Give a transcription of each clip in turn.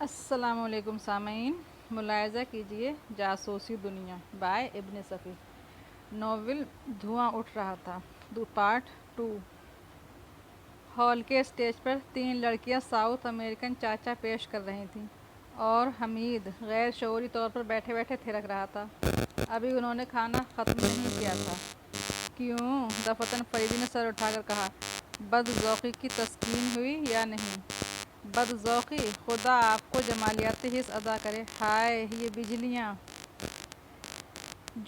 السلام علیکم سامعین، ملاحظہ کیجیے جاسوسی دنیا بائے ابن صفی۔ ناول دھواں اٹھ رہا تھا پارٹ 2۔ ہال کے اسٹیج پر 3 لڑکیاں ساؤتھ امریکن چاچا پیش کر رہی تھیں اور حمید غیر شعوری طور پر بیٹھے بیٹھے تھرک رہا تھا۔ ابھی انہوں نے کھانا ختم نہیں کیا تھا۔ کیوں؟ دفتن فریدی نے سر اٹھا کر کہا۔ بد ذوقی کی تسکین ہوئی یا نہیں؟ بد ذوقی؟ خدا آپ کو جمالیاتی حس عطا کرے۔ ہائے یہ بجلیاں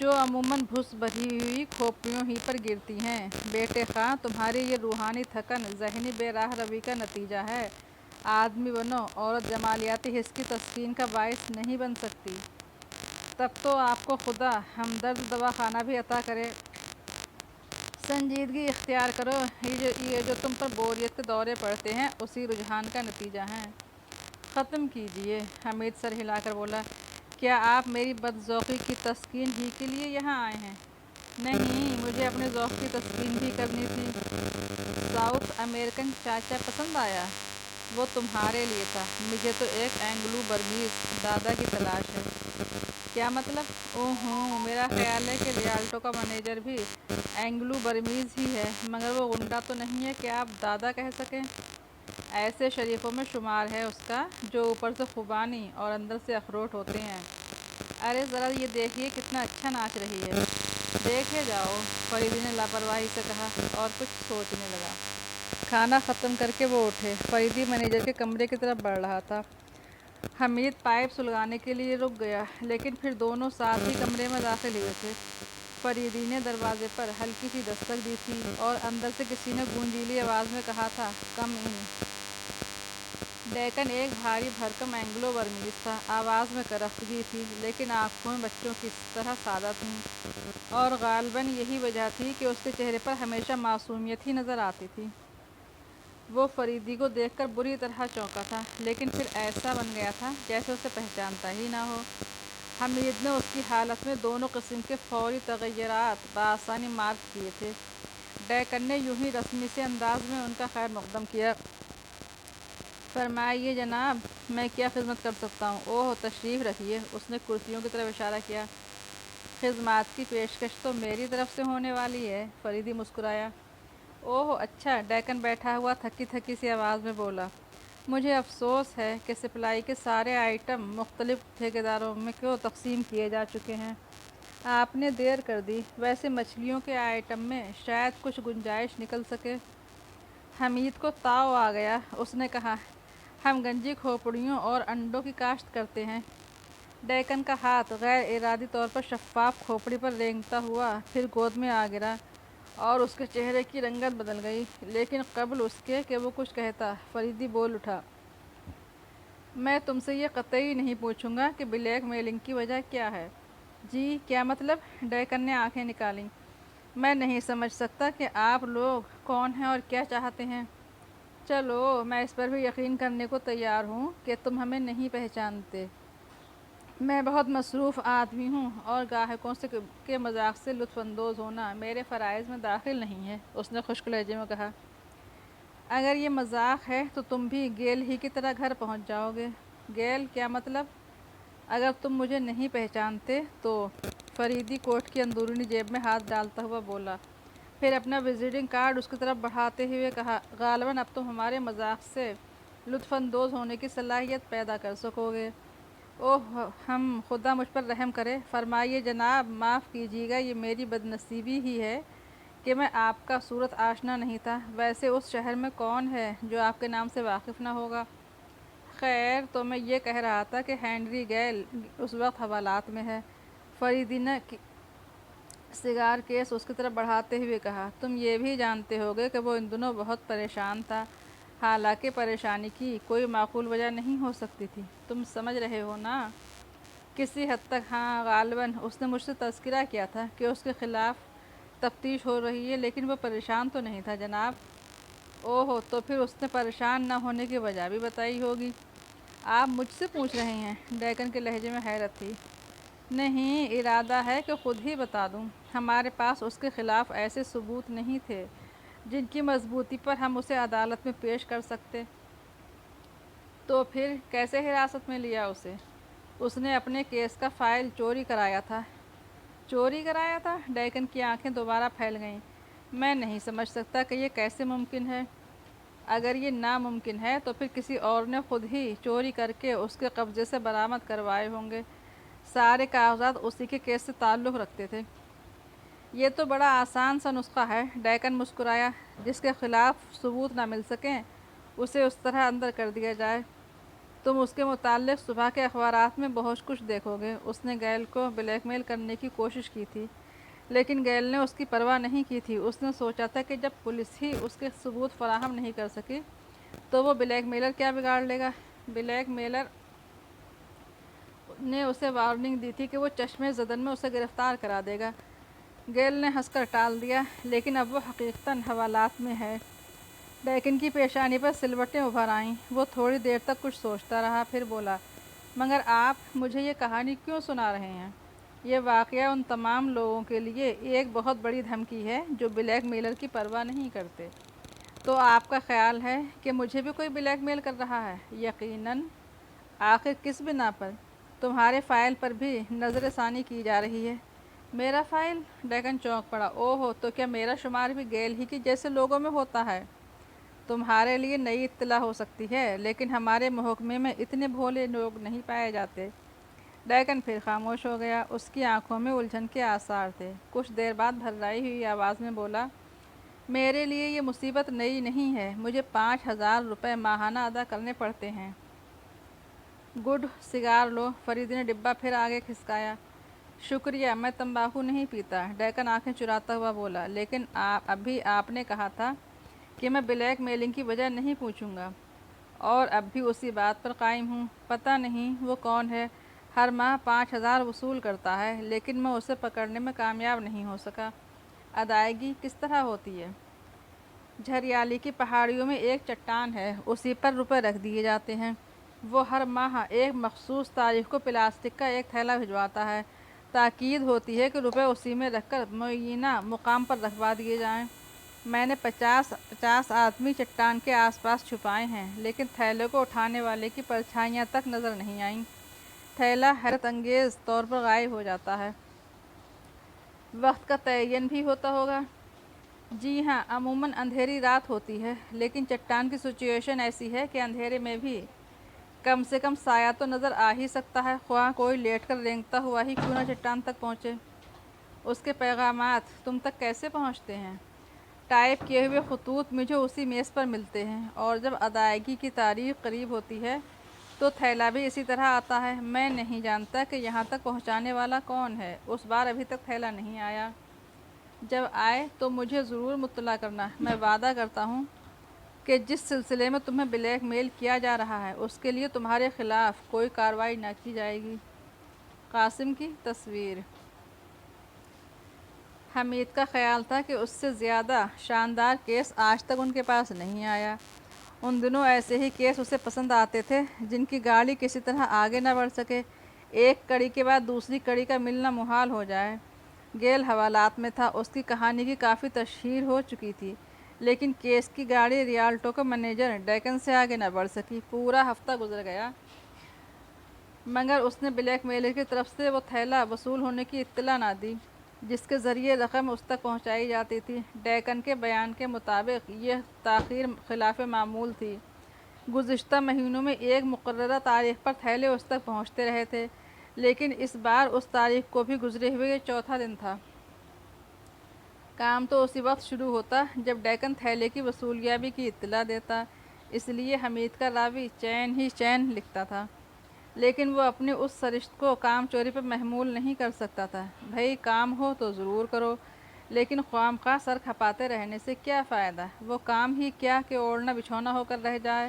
جو عموماً بھس بھری ہوئی کھوپڑیوں ہی پر گرتی ہیں۔ بیٹے خاں، تمہاری یہ روحانی تھکن ذہنی بے راہ روی کا نتیجہ ہے۔ آدمی بنو، عورت جمالیاتی حس کی تسکین کا باعث نہیں بن سکتی۔ تب تو آپ کو خدا ہمدرد دوا خانہ بھی عطا کرے۔ سنجیدگی اختیار کرو، یہ جو تم پر بوریت کے دورے پڑتے ہیں اسی رجحان کا نتیجہ ہیں۔ ختم کیجیے، حمید سر ہلا کر بولا۔ کیا آپ میری بد ذوقی کی تسکین ہی کے لیے یہاں آئے ہیں؟ نہیں، مجھے اپنے ذوق کی تسکین بھی کرنی تھی۔ ساؤتھ امریکن چاچا پسند آیا؟ وہ تمہارے لیے تھا، مجھے تو ایک اینگلو برمیز دادا کی تلاش ہے۔ کیا مطلب؟ اوہو، میرا خیال ہے کہ ریالٹو کا منیجر بھی اینگلو برمیز ہی ہے، مگر وہ غنڈہ تو نہیں ہے کہ آپ دادا کہہ سکیں۔ ایسے شریفوں میں شمار ہے اس کا جو اوپر سے خوبانی اور اندر سے اخروٹ ہوتے ہیں۔ ارے ذرا یہ دیکھیے کتنا اچھا ناچ رہی ہے۔ دیکھے جاؤ، فریدی نے لاپرواہی سے کہا اور کچھ سوچنے لگا۔ کھانا ختم کر کے وہ اٹھے۔ فریدی منیجر کے کمرے کی طرف بڑھ رہا تھا۔ حمید پائپ سلگانے کے لیے رک گیا، لیکن پھر دونوں ساتھ ہی کمرے میں داخل ہوئے تھے۔ فریدی نے دروازے پر ہلکی سی دستک دی تھی اور اندر سے کسی نے گونجیلی آواز میں کہا تھا، کم ان۔ ڈیکن ایک بھاری بھرکم اینگلو برمیز تھا۔ آواز میں کرختگی تھی، لیکن آنکھوں میں بچوں کی طرح سادہ تھیں، اور غالباً یہی وجہ تھی کہ اس کے چہرے پر ہمیشہ معصومیت ہی نظر آتی تھی۔ وہ فریدی کو دیکھ کر بری طرح چونکا تھا، لیکن پھر ایسا بن گیا تھا جیسے اسے پہچانتا ہی نہ ہو۔ حمید نے اس کی حالت میں دونوں قسم کے فوری تغیرات بآسانی مارک کیے تھے۔ ڈیکن نے یوں ہی رسمی سے انداز میں ان کا خیر مقدم کیا۔ فرمائیے جناب، میں کیا خدمت کر سکتا ہوں؟ اوہ، تشریف رکھیے۔ اس نے کرسیوں کی طرف اشارہ کیا۔ خدمات کی پیشکش تو میری طرف سے ہونے والی ہے، فریدی مسکرایا۔ اوہ اچھا، ڈیکن بیٹھا ہوا تھکی تھکی سی آواز میں بولا۔ مجھے افسوس ہے کہ سپلائی کے سارے آئٹم مختلف ٹھیکیداروں کو تقسیم کیے جا چکے ہیں۔ آپ نے دیر کر دی، ویسے مچھلیوں کے آئٹم میں شاید کچھ گنجائش نکل سکے۔ حمید کو تاؤ آ گیا۔ اس نے کہا، ہم گنجی کھوپڑیوں اور انڈوں کی کاشت کرتے ہیں۔ ڈیکن کا ہاتھ غیر ارادی طور پر شفاف کھوپڑی پر رینگتا ہوا پھر گود میں آ گرا اور اس کے چہرے کی رنگت بدل گئی، لیکن قبل اس کے کہ وہ کچھ کہتا، فریدی بول اٹھا۔ میں تم سے یہ قطعی نہیں پوچھوں گا کہ بلیک میلنگ کی وجہ کیا ہے۔ جی کیا مطلب؟ ڈیکن نے آنکھیں نکالیں۔ میں نہیں سمجھ سکتا کہ آپ لوگ کون ہیں اور کیا چاہتے ہیں۔ چلو، میں اس پر بھی یقین کرنے کو تیار ہوں کہ تم ہمیں نہیں پہچانتے۔ میں بہت مصروف آدمی ہوں اور گاہکوں کے مذاق سے لطف اندوز ہونا میرے فرائض میں داخل نہیں ہے، اس نے خشک لہجے میں کہا۔ اگر یہ مذاق ہے تو تم بھی گیل ہی کی طرح گھر پہنچ جاؤ گے۔ گیل؟ کیا مطلب؟ اگر تم مجھے نہیں پہچانتے تو، فریدی کوٹ کی اندرونی جیب میں ہاتھ ڈالتا ہوا بولا، پھر اپنا وزٹنگ کارڈ اس کی طرف بڑھاتے ہوئے کہا، غالباً اب تم ہمارے مذاق سے لطف اندوز ہونے کی صلاحیت پیدا کر سکو گے۔ اوہ خدا مجھ پر رحم کرے۔ فرمائیے جناب، معاف کیجیے گا، یہ میری بد نصیبی ہی ہے کہ میں آپ کا صورت آشنا نہیں تھا۔ ویسے اس شہر میں کون ہے جو آپ کے نام سے واقف نہ ہوگا؟ خیر، تو میں یہ کہہ رہا تھا کہ ہنری گیل اس وقت حوالات میں ہے۔ فریدی نے سگار کیس اس کی طرف بڑھاتے ہوئے کہا، تم یہ بھی جانتے ہوگے کہ وہ ان دنوں بہت پریشان تھا، حالانکہ پریشانی کی کوئی معقول وجہ نہیں ہو سکتی تھی۔ تم سمجھ رہے ہو نا؟ کسی حد تک ہاں، غالباً اس نے مجھ سے تذکرہ کیا تھا کہ اس کے خلاف تفتیش ہو رہی ہے، لیکن وہ پریشان تو نہیں تھا جناب۔ اوہ، تو پھر اس نے پریشان نہ ہونے کی وجہ بھی بتائی ہوگی۔ آپ مجھ سے پوچھ رہے ہیں؟ ڈیکن کے لہجے میں حیرت تھی۔ نہیں، ارادہ ہے کہ خود ہی بتا دوں۔ ہمارے پاس اس کے خلاف ایسے ثبوت نہیں تھے جن کی مضبوطی پر ہم اسے عدالت میں پیش کر سکتے۔ تو پھر کیسے حراست میں لیا اسے؟ اس نے اپنے کیس کا فائل چوری کرایا تھا۔ چوری کرایا تھا؟ ڈیکن کی آنکھیں دوبارہ پھیل گئیں۔ میں نہیں سمجھ سکتا کہ یہ کیسے ممکن ہے۔ اگر یہ ناممکن ہے تو پھر کسی اور نے خود ہی چوری کر کے اس کے قبضے سے برآمد کروائے ہوں گے۔ سارے کاغذات اسی کے کیس سے تعلق رکھتے تھے۔ یہ تو بڑا آسان سا نسخہ ہے، ڈیکن مسکرایا۔ جس کے خلاف ثبوت نہ مل سکیں اسے اس طرح اندر کر دیا جائے۔ تم اس کے متعلق صبح کے اخبارات میں بہت کچھ دیکھو گے۔ اس نے گیل کو بلیک میل کرنے کی کوشش کی تھی، لیکن گیل نے اس کی پرواہ نہیں کی تھی۔ اس نے سوچا تھا کہ جب پولیس ہی اس کے ثبوت فراہم نہیں کر سکی تو وہ بلیک میلر کیا بگاڑ لے گا؟ بلیک میلر نے اسے وارننگ دی تھی کہ وہ چشمے زدن میں اسے گرفتار کرا دے گا۔ گیل نے ہنس کر ٹال دیا، لیکن اب وہ حقیقتاً حوالات میں ہے۔ ڈیکن کی پیشانی پر سلوٹیں ابھر آئیں۔ وہ تھوڑی دیر تک کچھ سوچتا رہا، پھر بولا، مگر آپ مجھے یہ کہانی کیوں سنا رہے ہیں؟ یہ واقعہ ان تمام لوگوں کے لیے ایک بہت بڑی دھمکی ہے جو بلیک میلر کی پرواہ نہیں کرتے۔ تو آپ کا خیال ہے کہ مجھے بھی کوئی بلیک میل کر رہا ہے؟ یقیناً۔ آخر کس بنا پر؟ تمہارے فائل پر بھی نظر ثانی کی جا رہی ہے۔ میرا فائل؟ ڈیکن چونک پڑا۔ اوہ، تو کیا میرا شمار بھی گیل ہی کی جیسے لوگوں میں ہوتا ہے؟ تمہارے لیے نئی اطلاع ہو سکتی ہے، لیکن ہمارے محکمے میں اتنے بھولے لوگ نہیں پائے جاتے۔ ڈیکن پھر خاموش ہو گیا۔ اس کی آنکھوں میں الجھن کے آثار تھے۔ کچھ دیر بعد بھررائی ہوئی آواز میں بولا، میرے لیے یہ مصیبت نئی نہیں ہے۔ مجھے 5,000 روپے ماہانہ ادا کرنے پڑتے ہیں۔ گڈ، سگار لو۔ فریدی نے ڈبہ پھر آگے کھسکایا۔ شکریہ، میں تمباکو نہیں پیتا۔ ڈیکن آنکھیں چراتا ہوا بولا، لیکن ابھی آپ نے کہا تھا کہ میں بلیک میلنگ کی وجہ نہیں پوچھوں گا، اور اب بھی اسی بات پر قائم ہوں۔ پتہ نہیں وہ کون ہے، ہر ماہ 5,000 وصول کرتا ہے، لیکن میں اسے پکڑنے میں کامیاب نہیں ہو سکا۔ ادائیگی کس طرح ہوتی ہے؟ جھریالی کی پہاڑیوں میں ایک چٹان ہے، اسی پر روپے رکھ دیے جاتے ہیں۔ وہ ہر ماہ ایک مخصوص تاریخ کو پلاسٹک کا ایک تھیلا بھجواتا ہے۔ تاکید ہوتی ہے کہ روپے اسی میں رکھ کر معینہ مقام پر رکھوا دیے جائیں۔ میں نے 50 آدمی چٹان کے آس پاس چھپائے ہیں، لیکن تھیلے کو اٹھانے والے کی پرچھائیاں تک نظر نہیں آئیں۔ تھیلا حیرت انگیز طور پر غائب ہو جاتا ہے۔ وقت کا تعین بھی ہوتا ہوگا؟ جی ہاں، عموماً اندھیری رات ہوتی ہے، لیکن چٹان کی سچویشن ایسی ہے کہ اندھیرے میں بھی کم سے کم سایہ تو نظر آ ہی سکتا ہے، خواہ کوئی لیٹ کر رینگتا ہوا ہی کیوں نہ چٹان تک پہنچے۔ اس کے پیغامات تم تک کیسے پہنچتے ہیں؟ ٹائپ کیے ہوئے خطوط مجھے اسی میز پر ملتے ہیں، اور جب ادائیگی کی تاریخ قریب ہوتی ہے تو تھیلا بھی اسی طرح آتا ہے۔ میں نہیں جانتا کہ یہاں تک پہنچانے والا کون ہے۔ اس بار ابھی تک تھیلا نہیں آیا۔ جب آئے تو مجھے ضرور مطلع کرنا۔ میں وعدہ کرتا ہوں کہ جس سلسلے میں تمہیں بلیک میل کیا جا رہا ہے اس کے لیے تمہارے خلاف کوئی کارروائی نہ کی جائے گی۔ قاسم کی تصویر۔ حمید کا خیال تھا کہ اس سے زیادہ شاندار کیس آج تک ان کے پاس نہیں آیا۔ ان دنوں ایسے ہی کیس اسے پسند آتے تھے جن کی گاڑی کسی طرح آگے نہ بڑھ سکے، ایک کڑی کے بعد دوسری کڑی کا ملنا محال ہو جائے۔ گیل حوالات میں تھا، اس کی کہانی کی کافی تشہیر ہو چکی تھی، لیکن کیس کی گاڑی ریالٹو کا منیجر ڈیکن سے آگے نہ بڑھ سکی۔ پورا ہفتہ گزر گیا، مگر اس نے بلیک میلر کی طرف سے وہ تھیلا وصول ہونے کی اطلاع نہ دی جس کے ذریعے رقم اس تک پہنچائی جاتی تھی۔ ڈیکن کے بیان کے مطابق یہ تاخیر خلاف معمول تھی۔ گزشتہ مہینوں میں ایک مقررہ تاریخ پر تھیلے اس تک پہنچتے رہے تھے، لیکن اس بار اس تاریخ کو بھی گزرے ہوئے یہ چوتھا دن تھا۔ کام تو اسی وقت شروع ہوتا جب ڈیکن تھیلے کی وصولیابی کی اطلاع دیتا، اس لیے حمید کا راوی چین ہی چین لکھتا تھا، لیکن وہ اپنی اس سرشت کو کام چوری پر محمول نہیں کر سکتا تھا۔ بھئی کام ہو تو ضرور کرو، لیکن خواہ سر کھپاتے رہنے سے کیا فائدہ؟ وہ کام ہی کیا کہ اوڑھنا بچھونا ہو کر رہ جائے۔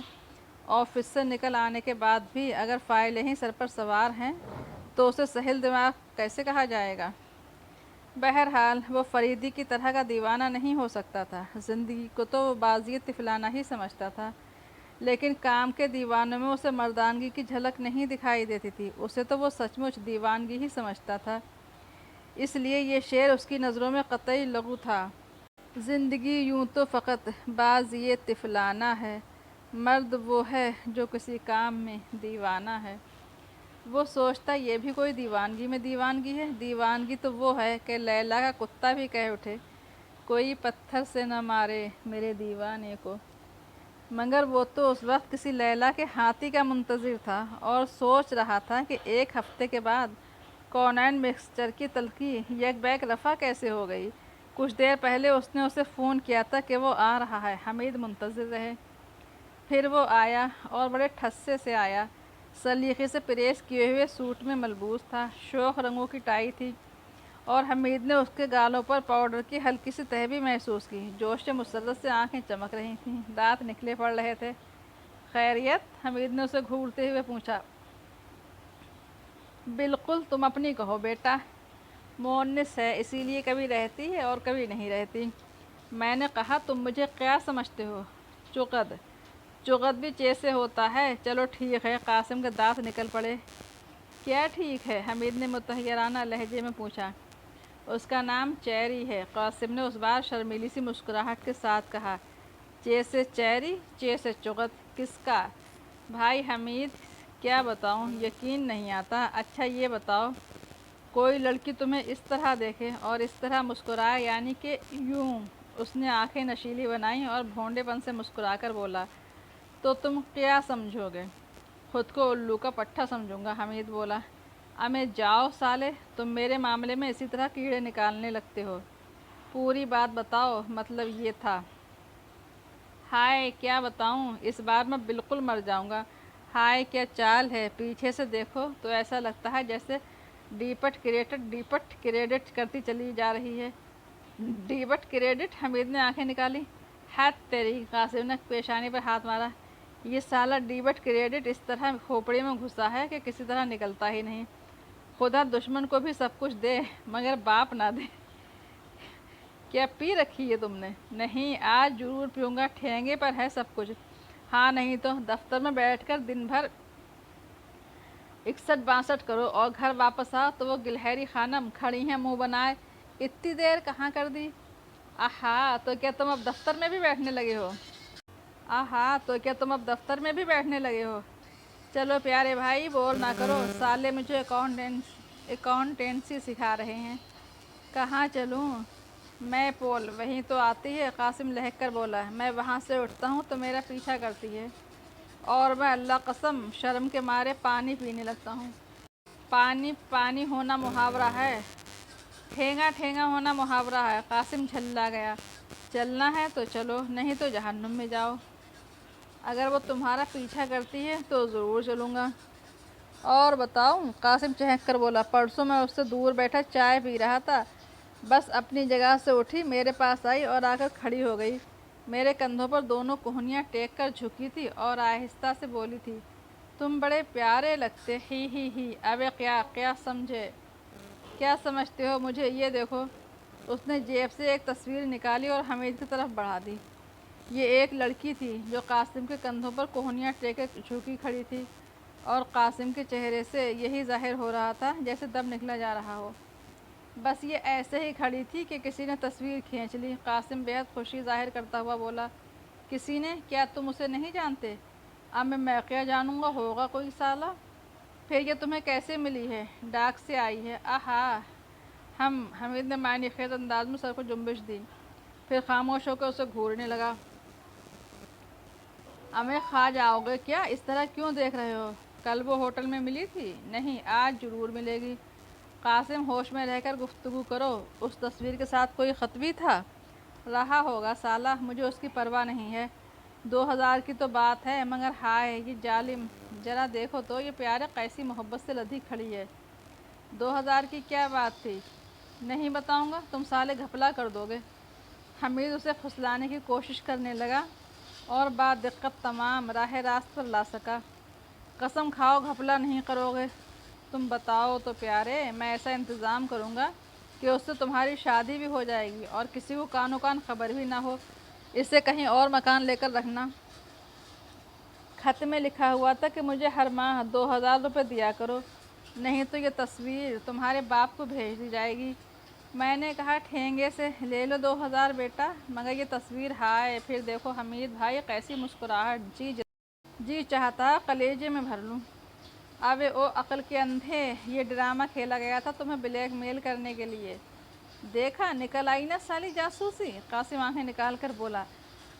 آفس سے نکل آنے کے بعد بھی اگر فائلیں ہی سر پر سوار ہیں تو اسے سہل دماغ کیسے کہا جائے گا؟ بہرحال وہ فریدی کی طرح کا دیوانہ نہیں ہو سکتا تھا۔ زندگی کو تو وہ بازی طفلانہ ہی سمجھتا تھا، لیکن کام کے دیوانوں میں اسے مردانگی کی جھلک نہیں دکھائی دیتی تھی۔ اسے تو وہ سچ مچ دیوانگی ہی سمجھتا تھا، اس لیے یہ شعر اس کی نظروں میں قطعی لغو تھا۔ زندگی یوں تو فقط بازی طفلانہ ہے، مرد وہ ہے جو کسی کام میں دیوانہ ہے۔ وہ سوچتا یہ بھی کوئی دیوانگی میں دیوانگی ہے۔ دیوانگی تو وہ ہے کہ لیلا کا کتا بھی کہہ اٹھے کوئی پتھر سے نہ مارے میرے دیوانے کو۔ مگر وہ تو اس وقت کسی لیلا کے ہاتھی کا منتظر تھا اور سوچ رہا تھا کہ ایک ہفتے کے بعد کونین مکسچر کی تلخی یک بیک رفع کیسے ہو گئی۔ کچھ دیر پہلے اس نے اسے فون کیا تھا کہ وہ آ رہا ہے۔ حمید منتظر رہے۔ پھر وہ آیا اور بڑے ٹھسے سے آیا۔ سلیقے سے پریس کیے ہوئے سوٹ میں ملبوس تھا، شوخ رنگوں کی ٹائی تھی اور حمید نے اس کے گالوں پر پاؤڈر کی ہلکی سی تہ بھی محسوس کی۔ جوش مسرت سے آنکھیں چمک رہی تھیں، دانت نکلے پڑ رہے تھے۔ خیریت؟ حمید نے اسے گھورتے ہوئے پوچھا۔ بالکل، تم اپنی کہو بیٹا۔ مونس ہے، اسی لیے کبھی رہتی ہے اور کبھی نہیں رہتی۔ میں نے کہا تم مجھے کیا سمجھتے ہو؟ چغد؟ چغد بھی چے سے ہوتا ہے۔ چلو ٹھیک ہے۔ قاسم کے دانت نکل پڑے۔ کیا ٹھیک ہے؟ حمید نے متحیرانہ لہجے میں پوچھا۔ اس کا نام چیری ہے، قاسم نے اس بار شرمیلی سی مسکراہٹ کے ساتھ کہا۔ چے سے چیری، چے سے چغد، کس کا؟ بھائی حمید، کیا بتاؤں، یقین نہیں آتا۔ اچھا یہ بتاؤ، کوئی لڑکی تمہیں اس طرح دیکھے اور اس طرح مسکرائے، یعنی کہ یوں؟ اس نے آنکھیں نشیلی بنائیں اور بھونڈے پن سے مسکرا کر بولا، تو تم کیا سمجھو گے؟ خود کو الو کا پٹھا سمجھوں گا، حمید بولا۔ امے جاؤ سالے، تم میرے معاملے میں اسی طرح کیڑے نکالنے لگتے ہو۔ پوری بات بتاؤ۔ مطلب یہ تھا۔ ہائے کیا بتاؤں، اس بار میں بالکل مر جاؤں گا۔ ہائے کیا چال ہے، پیچھے سے دیکھو تو ایسا لگتا ہے جیسے ڈیپٹ کریڈٹ کرتی چلی جا رہی ہے۔ Debit credit? حمید نے آنکھیں نکالی۔ ہت تیری! قاسم نے پیشانی پر ہاتھ مارا۔ یہ سالہ ڈیبٹ کریڈٹ اس طرح کھوپڑی میں گھسا ہے کہ کسی طرح نکلتا ہی نہیں۔ خدا دشمن کو بھی سب کچھ دے مگر باپ نہ دے۔ کیا پی رکھی ہے تم نے؟ نہیں، آج ضرور پیوں گا، ٹھینگے پر ہے سب کچھ۔ ہاں نہیں تو دفتر میں بیٹھ کر دن بھر 61-62 کرو اور گھر واپس آؤ تو وہ گلہری خانم کھڑی ہیں منہ بنائے، اتنی دیر کہاں کر دی؟ آہا، تو کیا تم اب دفتر میں بھی بیٹھنے لگے ہو؟ چلو پیارے بھائی، بور نہ کرو، سالے مجھے اکاؤنٹنسی سکھا رہے ہیں۔ کہاں چلوں؟ میں پول، وہیں تو آتی ہے۔ قاسم لہک کر بولا۔ میں وہاں سے اٹھتا ہوں تو میرا پیچھا کرتی ہے اور میں اللہ قسم شرم کے مارے پانی پینے لگتا ہوں۔ پانی ہونا محاورہ ہے، ٹھینگا ہونا محاورہ ہے۔ قاسم جھللا گیا۔ چلنا ہے تو چلو، نہیں تو جہنم میں جاؤ۔ اگر وہ تمہارا پیچھا کرتی ہے تو ضرور چلوں گا۔ اور بتاؤں؟ قاسم چہک کر بولا۔ پرسوں میں اس سے دور بیٹھا چائے پی رہا تھا، بس اپنی جگہ سے اٹھی، میرے پاس آئی اور آ کر کھڑی ہو گئی۔ میرے کندھوں پر دونوں کوہنیاں ٹیک کر جھکی تھی اور آہستہ سے بولی تھی، تم بڑے پیارے لگتے، ہی۔ ابے کیا سمجھتے ہو مجھے؟ یہ دیکھو۔ اس نے جیب سے ایک تصویر نکالی اور حمید کی طرف بڑھا دی۔ یہ ایک لڑکی تھی جو قاسم کے کندھوں پر کوہنیاں ٹیکے جھکی کھڑی تھی اور قاسم کے چہرے سے یہی ظاہر ہو رہا تھا جیسے دم نکلا جا رہا ہو۔ بس یہ ایسے ہی کھڑی تھی کہ کسی نے تصویر کھینچ لی۔ قاسم بے حد خوشی ظاہر کرتا ہوا بولا، کسی نے؟ کیا تم اسے نہیں جانتے؟ اب میں کیا جانوں گا، ہوگا کوئی سالہ۔ پھر یہ تمہیں کیسے ملی ہے؟ ڈاک سے آئی ہے۔ آہا! حمید نے معنی خیز انداز میں سر کو جنبش دی، پھر خاموش ہو کر اسے گھورنے لگا۔ ہمیں کھا جاؤ گے کیا؟ اس طرح کیوں دیکھ رہے ہو؟ کل وہ ہوٹل میں ملی تھی؟ نہیں، آج ضرور ملے گی۔ قاسم، ہوش میں رہ کر گفتگو کرو۔ اس تصویر کے ساتھ کوئی خط بھی تھا؟ رہا ہوگا سالہ، مجھے اس کی پرواہ نہیں ہے۔ 2000 کی تو بات ہے، مگر ہائے یہ ظالم، ذرا دیکھو تو یہ پیارے کیسی محبت سے لدھی کھڑی ہے۔ 2000 کی کیا بات تھی؟ نہیں بتاؤں گا، تم سالے گھپلا کر دو گے۔ حمید اسے پھسلانے کی کوشش کرنے لگا اور بعد دقت تمام راہ راست پر لا سکا۔ قسم کھاؤ گھپلا نہیں کرو گے۔ تم بتاؤ تو پیارے، میں ایسا انتظام کروں گا کہ اس سے تمہاری شادی بھی ہو جائے گی اور کسی کو کانو کان خبر بھی نہ ہو۔ اسے کہیں اور مکان لے کر رکھنا۔ خط میں لکھا ہوا تھا کہ مجھے ہر ماہ 2000 روپے دیا کرو، نہیں تو یہ تصویر تمہارے باپ کو بھیج دی جائے گی۔ میں نے کہا ٹھینگے سے لے لو 2000 بیٹا، مگر یہ تصویر ہائے پھر دیکھو حمید بھائی کیسی مسکراہٹ، جی چاہتا کلیجے میں بھر لوں۔ اب او عقل کے اندھے، یہ ڈرامہ کھیلا گیا تھا تمہیں بلیک میل کرنے کے لیے، دیکھا نکل آئی نا سالی جاسوسی۔ قاسم آنکھیں نکال کر بولا،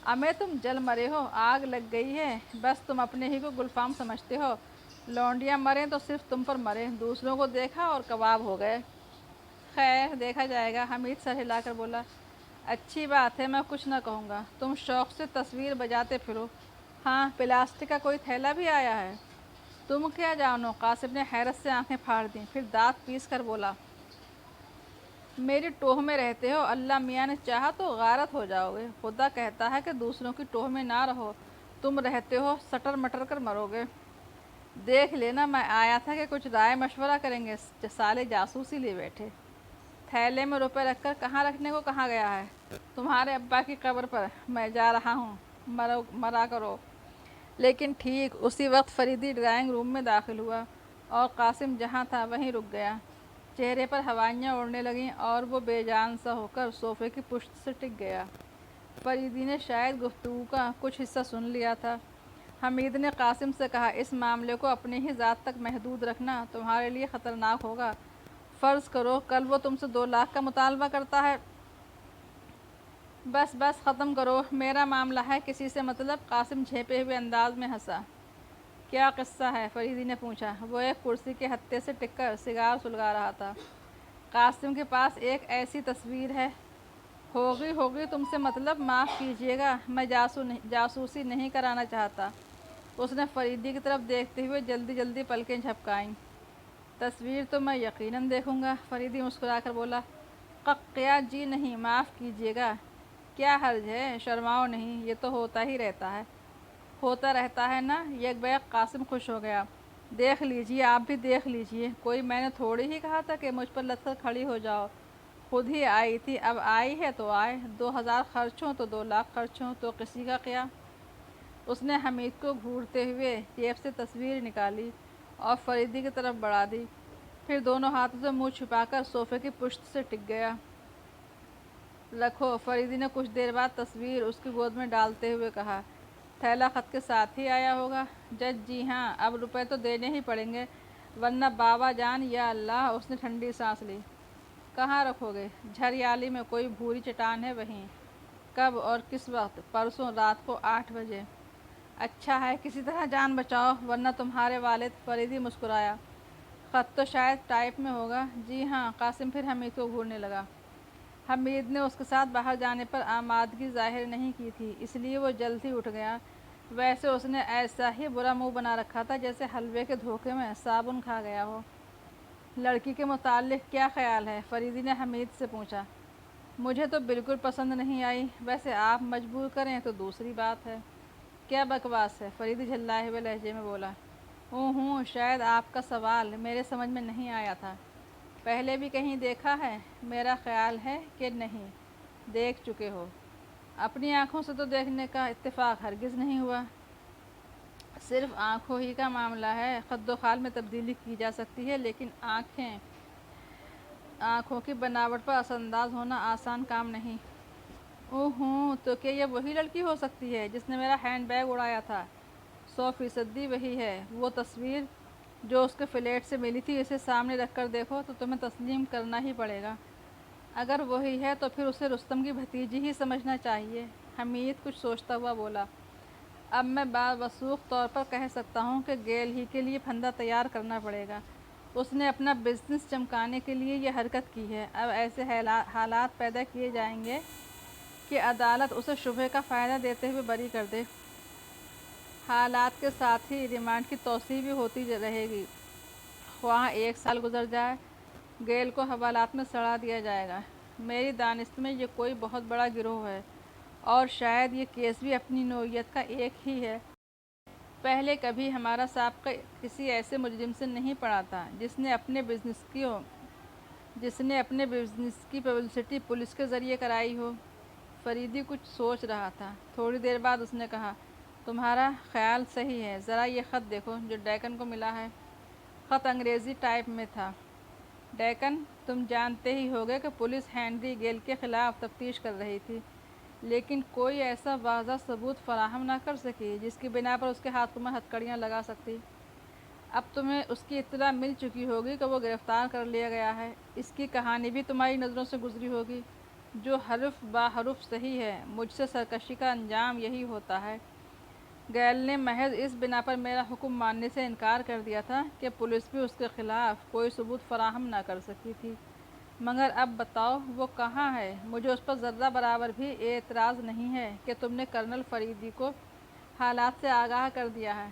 امیں تم جل مرے ہو، آگ لگ گئی ہے، بس تم اپنے ہی کو گلفام سمجھتے ہو، لونڈیاں مریں تو صرف تم پر مرے، دوسروں کو دیکھا اور کباب ہو گئے۔ خیر دیکھا جائے گا، حمید سر ہلا کر بولا، اچھی بات ہے میں کچھ نہ کہوں گا، تم شوق سے تصویر بجاتے پھرو، ہاں پلاسٹک کا کوئی تھیلا بھی آیا ہے؟ تم کیا جانو؟ قاسم نے حیرت سے آنکھیں پھاڑ دیں، پھر دانت پیس کر بولا، میری ٹوہ میں رہتے ہو، اللہ میاں نے چاہا تو غارت ہو جاؤ گے، خدا کہتا ہے کہ دوسروں کی ٹوہ میں نہ رہو، تم رہتے ہو سٹر مٹر کر مرو گے۔ دیکھ لینا میں آیا تھا کہ کچھ رائے مشورہ کریں گے، سالے جاسوسی لے بیٹھے۔ تھیلے میں روپے رکھ کر کہاں رکھنے کو کہا گیا ہے؟ تمہارے ابا کی قبر پر، میں جا رہا ہوں، مرا کرو۔ لیکن ٹھیک اسی وقت فریدی ڈرائنگ روم میں داخل ہوا اور قاسم جہاں تھا وہیں رک گیا، چہرے پر ہوائیاں اڑنے لگیں اور وہ بے جان سا ہو کر صوفے کی پشت سے ٹک گیا۔ فریدی نے شاید گفتگو کا کچھ حصہ سن لیا تھا۔ حمید نے قاسم سے کہا، اس معاملے کو اپنی ہی ذات تک محدود رکھنا تمہارے لیے خطرناک ہوگا، فرض کرو کل وہ تم سے 2 لاکھ کا مطالبہ کرتا ہے۔ بس بس ختم کرو، میرا معاملہ ہے، کسی سے مطلب؟ قاسم جھیپے ہوئے انداز میں ہنسا۔ کیا قصہ ہے؟ فریدی نے پوچھا۔ وہ ایک کرسی کے ہتھے سے ٹک کر سگار سلگا رہا تھا۔ قاسم کے پاس ایک ایسی تصویر ہے۔ ہوگی تم سے مطلب، معاف کیجیے گا میں جاسوسی نہیں کرانا چاہتا۔ اس نے فریدی کی طرف دیکھتے ہوئے جلدی جلدی پلکیں جھپکائیں۔ تصویر تو میں یقیناً دیکھوں گا، فریدی مسکرا کر بولا۔ قیا جی نہیں، معاف کیجیے گا۔ کیا حرج ہے، شرماؤ نہیں، یہ تو ہوتا ہی رہتا ہے۔ ہوتا رہتا ہے نا، یک بیک قاسم خوش ہو گیا۔ دیکھ لیجیے، آپ بھی دیکھ لیجیے، کوئی میں نے تھوڑی ہی کہا تھا کہ مجھ پر لگ کر کھڑی ہو جاؤ، خود ہی آئی تھی، اب آئی ہے تو آئے، 2000 خرچ ہوں تو 2 لاکھ خرچ ہوں تو کسی کا کیا؟ اس نے حمید کو گھورتے ہوئے جیب سے تصویر نکالی اور فریدی کی طرف بڑھا دی، پھر دونوں ہاتھوں سے منہ چھپا کر صوفے کی پشت سے ٹک گیا۔ رکھو، فریدی نے کچھ دیر بعد تصویر اس کی گود میں ڈالتے ہوئے کہا۔ تھیلا خط کے ساتھ ہی آیا ہوگا؟ جج جی ہاں، اب روپے تو دینے ہی پڑیں گے، ورنہ بابا جان، یا اللہ، اس نے ٹھنڈی سانس لی۔ کہاں رکھو گے؟ جھریالی میں کوئی بھوری چٹان ہے وہیں۔ کب اور کس وقت؟ پرسوں رات کو 8 بجے۔ اچھا ہے، کسی طرح جان بچاؤ ورنہ تمہارے والد۔ فریدی مسکرایا۔ خط تو شاید ٹائپ میں ہوگا۔ جی ہاں۔ قاسم پھر حمید کو گھورنے لگا۔ حمید نے اس کے ساتھ باہر جانے پر آمادگی ظاہر نہیں کی تھی، اس لیے وہ جلد ہی اٹھ گیا۔ ویسے اس نے ایسا ہی برا منہ بنا رکھا تھا جیسے حلوے کے دھوکے میں صابن کھا گیا ہو۔ لڑکی کے متعلق کیا خیال ہے؟ فریدی نے حمید سے پوچھا۔ مجھے تو بالکل پسند نہیں آئی، ویسے آپ مجبور کریں تو دوسری بات ہے۔ کیا بکواس ہے؟ فریدی جھلائے ہوئے لہجے میں بولا۔ شاید آپ کا سوال میرے سمجھ میں نہیں آیا تھا۔ پہلے بھی کہیں دیکھا ہے؟ میرا خیال ہے کہ نہیں دیکھ چکے ہو۔ اپنی آنکھوں سے تو دیکھنے کا اتفاق ہرگز نہیں ہوا۔ صرف آنکھوں ہی کا معاملہ ہے، خد و خال میں تبدیلی کی جا سکتی ہے، لیکن آنکھوں کی بناوٹ پر اثر انداز ہونا آسان کام نہیں۔ تو کیا یہ وہی لڑکی ہو سکتی ہے جس نے میرا ہینڈ بیگ اڑایا تھا؟ 100% وہی ہے۔ وہ تصویر جو اس کے فلیٹ سے ملی تھی، اسے سامنے رکھ کر دیکھو تو تمہیں تسلیم کرنا ہی پڑے گا۔ اگر وہی ہے تو پھر اسے رستم کی بھتیجی ہی سمجھنا چاہیے۔ حمید کچھ سوچتا ہوا بولا۔ اب میں باوثوق طور پر کہہ سکتا ہوں کہ گیل ہی کے لیے پھندہ تیار کرنا پڑے گا۔ اس نے اپنا بزنس چمکانے کے لیے یہ حرکت کی ہے۔ اب ایسے حالات پیدا کیے جائیں گے کہ عدالت اسے شبہے کا فائدہ دیتے ہوئے بری کر دے۔ حالات کے ساتھ ہی ریمانڈ کی توسیع بھی ہوتی رہے گی، خواہ 1 سال گزر جائے، گیل کو حوالات میں سڑا دیا جائے گا۔ میری دانست میں یہ کوئی بہت بڑا گروہ ہے، اور شاید یہ کیس بھی اپنی نوعیت کا ایک ہی ہے۔ پہلے کبھی ہمارا سابقہ کسی ایسے مجرم سے نہیں پڑا تھا جس نے اپنے بزنس کی پبلسٹی پولیس کے ذریعے کرائی ہو۔ فریدی کچھ سوچ رہا تھا۔ تھوڑی دیر بعد اس نے کہا، تمہارا خیال صحیح ہے، ذرا یہ خط دیکھو جو ڈیکن کو ملا ہے۔ خط انگریزی ٹائپ میں تھا۔ ڈیکن، تم جانتے ہی ہوگے کہ پولیس ہینری گیل کے خلاف تفتیش کر رہی تھی، لیکن کوئی ایسا واضح ثبوت فراہم نہ کر سکی جس کی بنا پر اس کے ہاتھوں میں ہتھکڑیاں لگا سکتی۔ اب تمہیں اس کی اطلاع مل چکی ہوگی کہ وہ گرفتار کر لیا گیا ہے۔ اس کی کہانی بھی تمہاری نظروں سے گزری ہوگی، جو حرف با حرف صحیح ہے۔ مجھ سے سرکشی کا انجام یہی ہوتا ہے۔ گیل نے محض اس بنا پر میرا حکم ماننے سے انکار کر دیا تھا کہ پولیس بھی اس کے خلاف کوئی ثبوت فراہم نہ کر سکی تھی۔ مگر اب بتاؤ وہ کہاں ہے؟ مجھے اس پر ذرہ برابر بھی اعتراض نہیں ہے کہ تم نے کرنل فریدی کو حالات سے آگاہ کر دیا ہے۔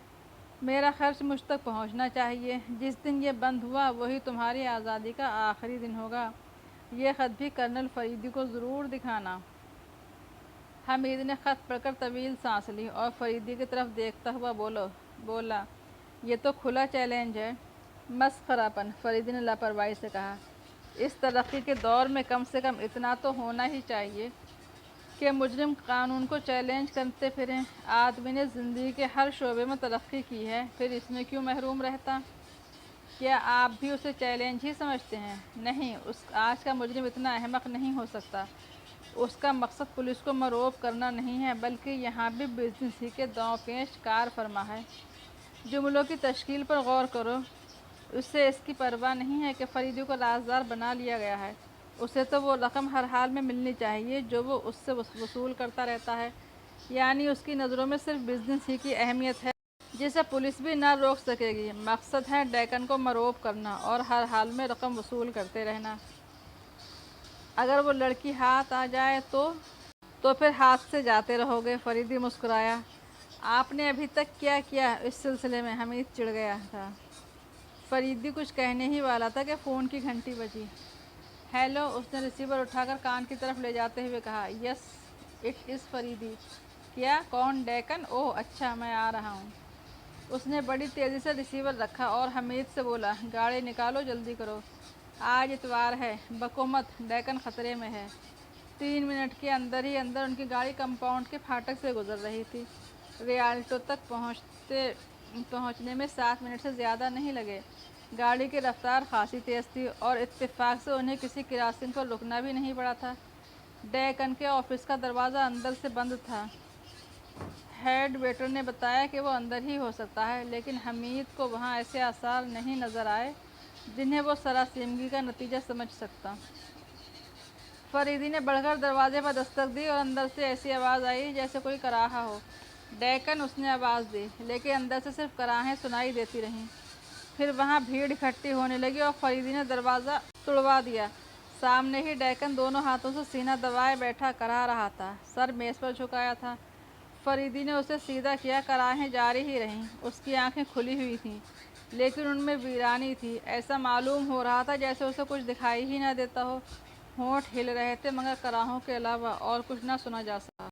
میرا خرچ مجھ تک پہنچنا چاہیے۔ جس دن یہ بند ہوا وہی تمہاری آزادی کا آخری دن ہوگا۔ یہ خط بھی کرنل فریدی کو ضرور دکھانا۔ حمید نے خط پڑھ کر طویل سانس لی اور فریدی کی طرف دیکھتا ہوا بولا، یہ تو کھلا چیلنج ہے۔ مسخرہ پن، فریدی نے لاپرواہی سے کہا۔ اس ترقی کے دور میں کم سے کم اتنا تو ہونا ہی چاہیے کہ مجرم قانون کو چیلنج کرتے پھریں۔ آدمی نے زندگی کے ہر شعبے میں ترقی کی ہے، پھر اس میں کیوں محروم رہتا؟ کیا آپ بھی اسے چیلنج ہی سمجھتے ہیں؟ نہیں، آج کا مجرم اتنا احمق نہیں ہو سکتا۔ اس کا مقصد پولیس کو مرعوب کرنا نہیں ہے، بلکہ یہاں بھی بزنس ہی کے داؤں پیچ کار فرما ہے۔ جملوں کی تشکیل پر غور کرو۔ اسے اس کی پرواہ نہیں ہے کہ فریدی کو رازدار بنا لیا گیا ہے۔ اسے تو وہ رقم ہر حال میں ملنی چاہیے جو وہ اس سے وصول کرتا رہتا ہے۔ یعنی اس کی نظروں میں صرف بزنس ہی کی اہمیت ہے، جسے پولیس بھی نہ روک سکے گی۔ مقصد ہے ڈیکن کو مرعوب کرنا اور ہر حال میں رقم وصول کرتے رہنا۔ اگر وہ لڑکی ہاتھ آ جائے تو پھر ہاتھ سے جاتے رہو گے۔ فریدی مسکرایا۔ آپ نے ابھی تک کیا کیا اس سلسلے میں؟ حمید چڑ گیا تھا۔ فریدی کچھ کہنے ہی والا تھا کہ فون کی گھنٹی بجی۔ ہیلو، اس نے ریسیور اٹھا کر کان کی طرف لے جاتے ہوئے کہا۔ Yes it is Faridi. کیا؟ کون؟ ڈیکن؟ اوہ اچھا، میں آ رہا ہوں۔ اس نے بڑی تیزی سے ریسیور رکھا اور حمید سے بولا، گاڑی نکالو، جلدی کرو، آج اتوار ہے، بکو مت، ڈیکن خطرے میں ہے۔ 3 منٹ کے اندر ہی اندر ان کی گاڑی کمپاؤنڈ کے پھاٹک سے گزر رہی تھی۔ ریالٹو تک پہنچنے میں 7 منٹ سے زیادہ نہیں لگے۔ گاڑی کی رفتار خاصی تیز تھی اور اتفاق سے انہیں کسی کراسنگ پر رکنا بھی نہیں پڑا تھا۔ ڈیکن کے آفس کا دروازہ اندر سے بند تھا۔ ہیڈ ویٹر نے بتایا کہ وہ اندر ہی ہو سکتا ہے، لیکن حمید کو وہاں ایسے آثار نہیں نظر آئے جنہیں وہ سراسیمگی کا نتیجہ سمجھ سکتا۔ فریدی نے بڑھ کر دروازے پر دستک دی اور اندر سے ایسی آواز آئی جیسے کوئی کر رہا ہو۔ ڈیکن، اس نے آواز دی، لیکن اندر سے صرف کراہیں سنائی دیتی رہیں۔ پھر وہاں بھیڑ اکٹھی ہونے لگی اور فریدی نے دروازہ توڑوا دیا۔ سامنے ہی ڈیکن دونوں ہاتھوں سے سینہ دبائے بیٹھا کرا رہا تھا، سر میز پر جھکایا تھا۔ فریدی نے اسے سیدھا کیا، کراہیں جاری ہی رہیں۔ اس کی آنکھیں کھلی ہوئی تھیں، لیکن ان میں ویرانی تھی۔ ایسا معلوم ہو رہا تھا جیسے اسے کچھ دکھائی ہی نہ دیتا ہو۔ ہونٹ ہل رہے تھے مگر کراہوں کے علاوہ اور کچھ نہ سنا جا سکا۔